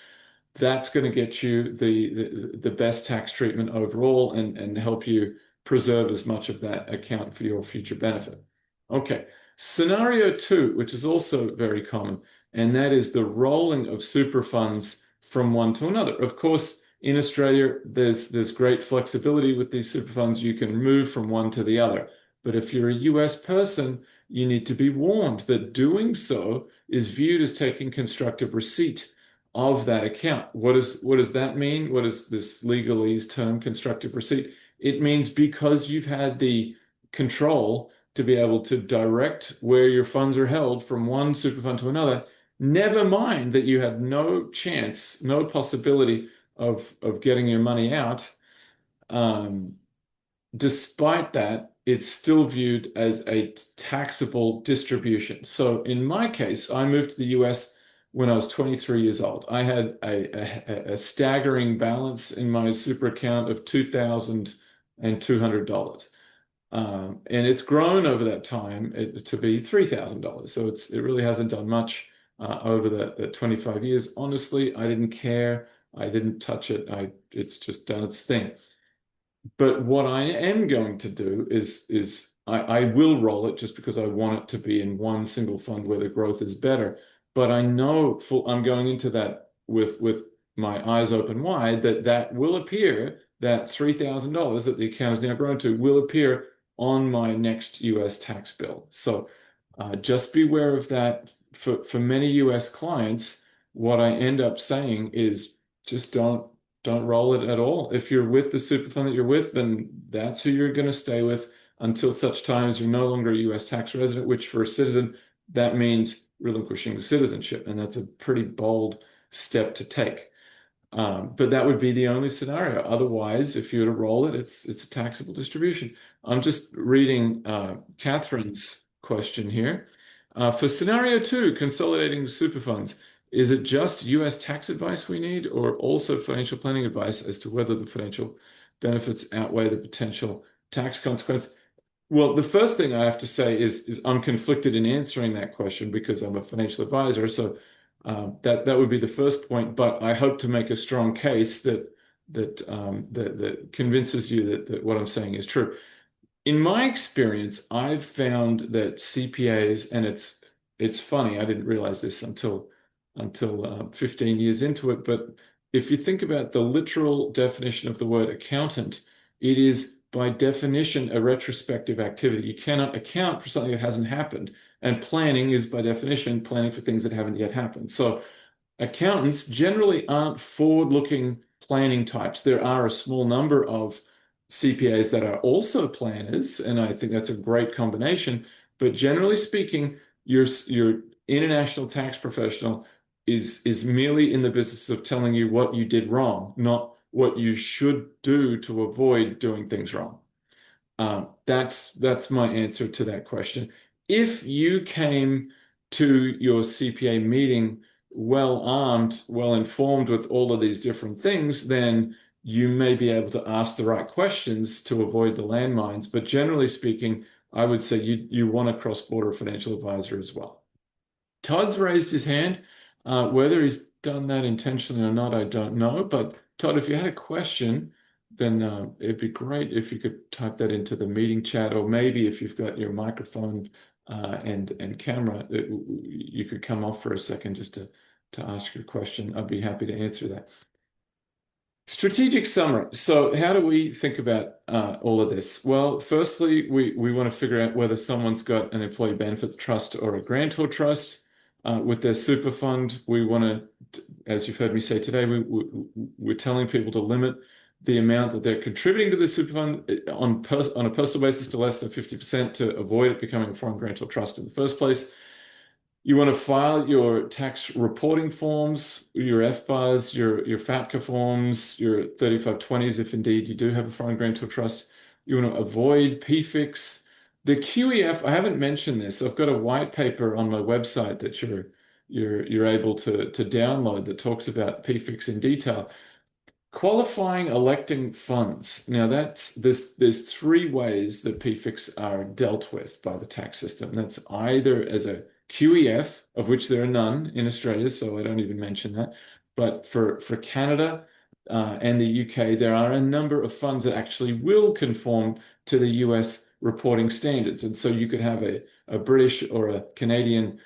That's going to get you the best tax treatment overall and help you preserve as much of that account for your future benefit. Okay, scenario two, which is also very common, and that is the rolling of super funds from one to another. Of course, in Australia, there's great flexibility with these super funds. You can move from one to the other. But if you're a US person, you need to be warned that doing so is viewed as taking constructive receipt of that account. What does that mean? What is this legalese term, constructive receipt? It means because you've had the control to be able to direct where your funds are held from one super fund to another, never mind that you had no chance, no possibility of getting your money out. Despite that, it's still viewed as a taxable distribution. So in my case, I moved to the US when I was 23 years old. I had a staggering balance in my super account of $2,200. And it's grown over that time to be $3,000. So it really hasn't done much over the 25 years. Honestly, I didn't care. I didn't touch it. It's just done its thing. But what I am going to do is I will roll it just because I want it to be in one single fund where the growth is better. But I know I'm going into that with my eyes open wide that will appear, that $3,000 that the account has now grown to will appear on my next US tax bill. So just beware of that. For many US clients, what I end up saying is just don't don't roll it at all. If you're with the super fund that you're with, then that's who you're going to stay with until such time as you're no longer a US tax resident, which for a citizen, that means relinquishing citizenship. And that's a pretty bold step to take. But that would be the only scenario. Otherwise, if you were to roll it, it's a taxable distribution. I'm just reading Catherine's question here. For scenario two, consolidating super funds, is it just US tax advice we need, or also financial planning advice as to whether the financial benefits outweigh the potential tax consequence? Well, the first thing I have to say is I'm conflicted in answering that question because I'm a financial advisor. So that would be the first point. But I hope to make a strong case that convinces you that what I'm saying is true. In my experience, I've found that CPAs, and it's funny, I didn't realize this until 15 years into it, but if you think about the literal definition of the word accountant, it is by definition a retrospective activity. You cannot account for something that hasn't happened, and planning is by definition planning for things that haven't yet happened. So accountants generally aren't forward-looking planning types. There are a small number of CPAs that are also planners, and I think that's a great combination. But generally speaking, your international tax professional is merely in the business of telling you what you did wrong, not what you should do to avoid doing things wrong. That's my answer to that question. If you came to your CPA meeting well armed, well informed with all of these different things, then you may be able to ask the right questions to avoid the landmines. But generally speaking, I would say you want a cross-border financial advisor as well. Todd's raised his hand. Whether he's done that intentionally or not, I don't know. But Todd, if you had a question, then it'd be great if you could type that into the meeting chat, or maybe if you've got your microphone and camera, you could come off for a second just to ask your question. I'd be happy to answer that. Strategic summary. So how do we think about all of this? Well, firstly, we want to figure out whether someone's got an employee benefit trust or a grantor trust. With their super fund, we want to, as you've heard me say today, we're telling people to limit the amount that they're contributing to the super fund on a personal basis to less than 50% to avoid it becoming a foreign grantor trust in the first place. You want to file your tax reporting forms, your FBARs, your FATCA forms, your 3520s, if indeed you do have a foreign grantor trust. You want to avoid PFICs. The QEF, I haven't mentioned this. I've got a white paper on my website that you're able to download that talks about PFICs in detail. Qualifying electing funds. Now there's three ways that PFICs are dealt with by the tax system. That's either as a QEF, of which there are none in Australia, so I don't even mention that. But for Canada and the UK, there are a number of funds that actually will conform to the US reporting standards. And so you could have a British or a Canadian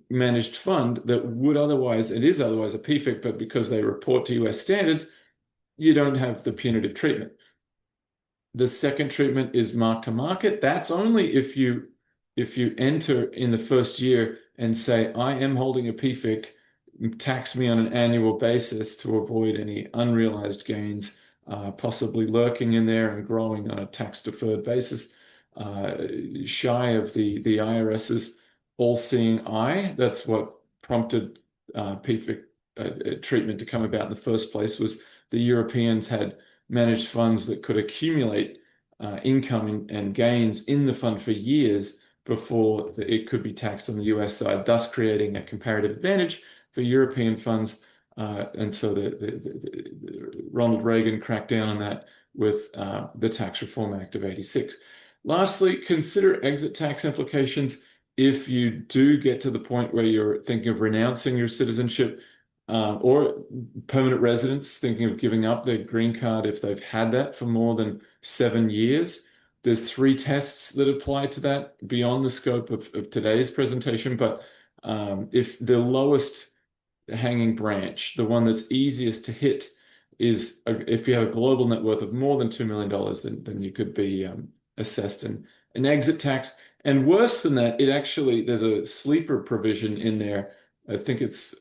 managed fund that would otherwise, it is otherwise a PFIC, but because they report to US standards, you don't have the punitive treatment. The second treatment is mark to market. That's only if you enter in the first year and say, I am holding a PFIC, tax me on an annual basis to avoid any unrealized gains, possibly lurking in there and growing on a tax deferred basis, shy of the IRS's all-seeing eye. That's what prompted PFIC treatment to come about in the first place, was the Europeans had managed funds that could accumulate income and gains in the fund for years before it could be taxed on the US side, thus creating a comparative advantage for European funds. And so Ronald Reagan cracked down on that with the Tax Reform Act of '86. Lastly, consider exit tax implications if you do get to the point where you're thinking of renouncing your citizenship, or permanent residents thinking of giving up their green card if they've had that for more than 7 years. There's 3 tests that apply to that beyond the scope of today's presentation. But if the lowest hanging branch, the one that's easiest to hit, is if you have a global net worth of more than $2 million, then you could be assessed an exit tax. And worse than that, there's a sleeper provision in there I think it's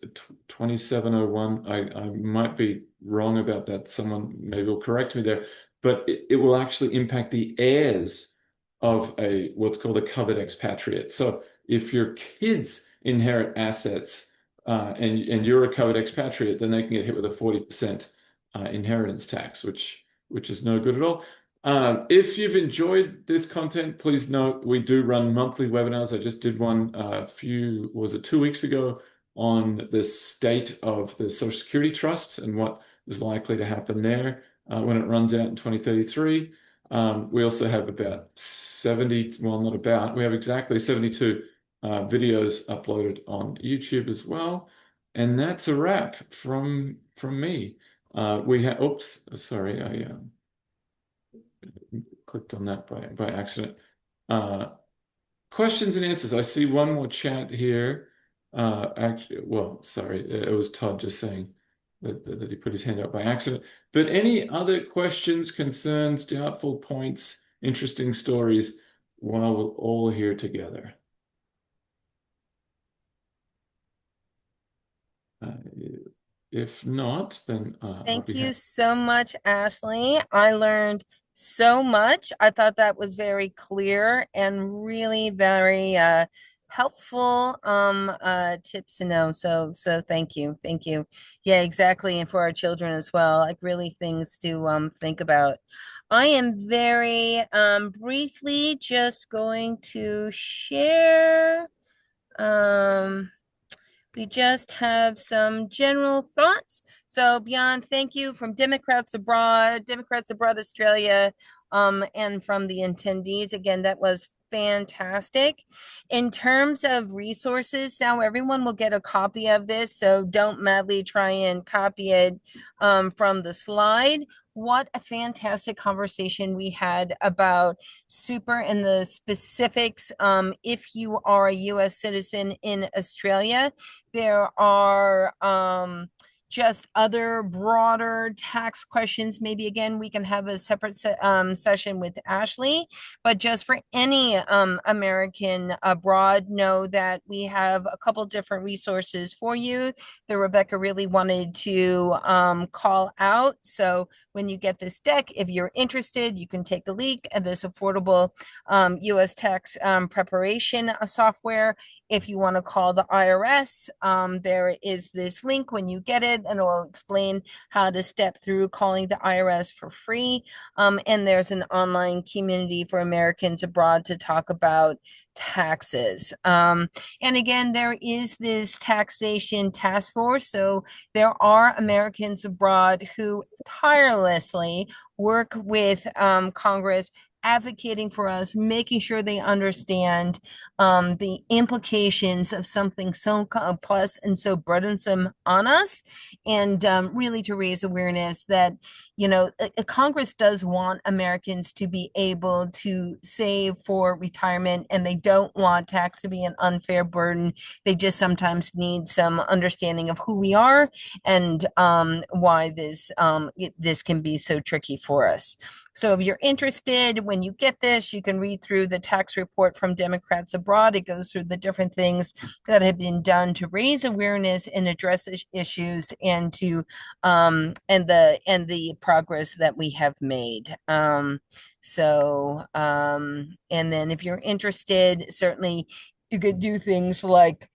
2701. I might be wrong about that. Someone maybe will correct me there, but it will actually impact the heirs of a what's called a covered expatriate. So if your kids inherit assets and you're a covered expatriate, then they can get hit with a 40% inheritance tax, which is no good at all. If you've enjoyed this content, please note we do run monthly webinars. I just did one was it 2 weeks ago on the state of the Social Security Trust and what is likely to happen there when it runs out in 2033. We also have about 70, well, not about, we have exactly 72 videos uploaded on YouTube as well. And that's a wrap from me. We have, oops, sorry, I clicked on that by accident. Uh, Questions and answers. I see one more chat here. Actually, well, sorry, it was Todd just saying that he put his hand up by accident. But any other questions, concerns, doubtful points, interesting stories while we're all here together? Uh, if not, then I'll Thank be you happy. so much, Ashley. I learned so much. I thought that was very clear and really very helpful tips to know. So thank you. Thank you. Yeah, exactly. And for our children as well, like really things to think about. I am very briefly just going to share. Um we just have some general thoughts. So, beyond thank you from Democrats Abroad Australia, and from the attendees. Again, that was fantastic. In terms of resources, now everyone will get a copy of this, so don't madly try and copy it from the slide. What a fantastic conversation we had about super and the specifics. If you are a US citizen in Australia, there are just other broader tax questions. Maybe again, we can have a separate session with Ashley, but just for any American abroad, know that we have a couple different resources for you that Rebecca really wanted to call out. So when you get this deck, if you're interested, you can take a leak at this affordable US tax preparation software. If you want to call the IRS, there is this link when you get it, and it will explain how to step through calling the IRS for free. And there's an online community for Americans abroad to talk about taxes. And again, there is this taxation task force. So there are Americans abroad who tirelessly work with Congress advocating for us, making sure they understand the implications of something so complex and so burdensome on us, and really to raise awareness that, Congress does want Americans to be able to save for retirement, and they don't want tax to be an unfair burden. They just sometimes need some understanding of who we are and why this can be so tricky for us. So if you're interested, when you get this, you can read through the tax report from Democrats Abroad. It goes through the different things that have been done to raise awareness and address issues, and to and the progress that we have made. And then if you're interested, certainly you could do things like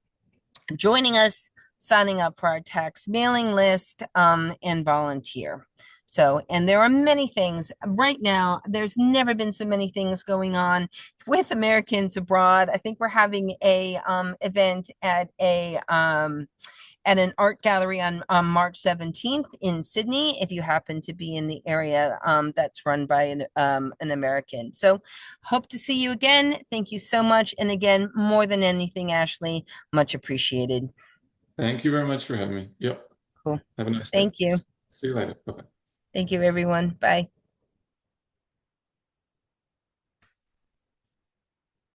joining us, signing up for our tax mailing list, and volunteer. So, and there are many things right now. There's never been so many things going on with Americans abroad. I think we're having a event at an art gallery on March 17th in Sydney, if you happen to be in the area, that's run by an American. So hope to see you again. Thank you so much. And again, more than anything, Ashley, much appreciated. Thank you very much for having me. Yep. Cool. Have a nice day. Thank you. See you later. Bye. Thank you, everyone. Bye.